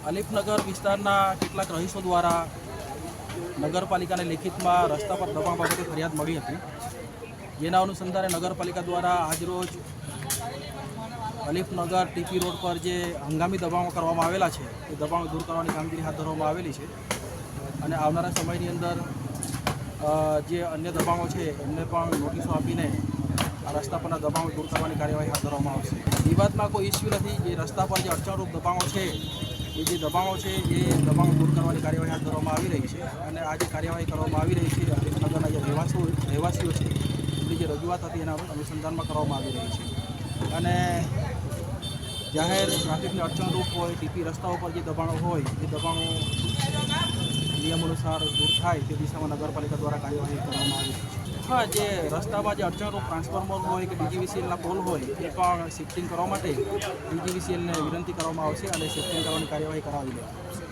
અલીફનગર વિસ્તારના કેટલાક રહીશો દ્વારા નગરપાલિકાને લેખિતમાં રસ્તા પર દબાણ બાબતે ફરિયાદ મળી હતી, જેના અનુસંધાને નગરપાલિકા દ્વારા આજરોજ અલીફનગર ટીપી રોડ પર જે હંગામી દબાણો કરવામાં આવેલા છે એ દબાણો દૂર કરવાની કામગીરી હાથ ધરવામાં આવેલી છે અને આવનારા સમયની અંદર જે અન્ય દબાણો છે એમને પણ નોટિસો આપીને આ રસ્તા પરના દબાણો દૂર કરવાની કાર્યવાહી હાથ ધરવામાં આવશે. વિવાદમાં કોઈ ઇસ્યુ નથી. જે રસ્તા પર જે અડચણરૂપ દબાણો છે એ જે દબાણો છે એ દબાણો દૂર કરવાની કાર્યવાહી હાથ ધરવામાં આવી રહી છે અને આ જે કાર્યવાહી કરવામાં આવી રહી છે અલીફનગરના જે રહેવાસીઓ છે એની જે રજૂઆત હતી એના અનુસંધાનમાં કરવામાં આવી રહી છે અને જાહેર ટ્રાફિકની અડચણરૂપ હોય ટીપી રસ્તાઓ પર જે દબાણો હોય એ દબાણો નિયમ અનુસાર દૂર થાય તે દિશામાં નગરપાલિકા દ્વારા કાર્યવાહી કરવામાં આવી રહી છે. હા, જે રસ્તામાં જે અડચણરૂપ ટ્રાન્સફોર્મર હોય કે ડીજીવીસીએલના પોલ હોય એ પણ શિફ્ટિંગ કરવા માટે ડીજીવીસીએલને વિનંતી કરવામાં આવશે અને શિફ્ટિંગ કરવાની કાર્યવાહી કરાવી લેવામાં આવશે.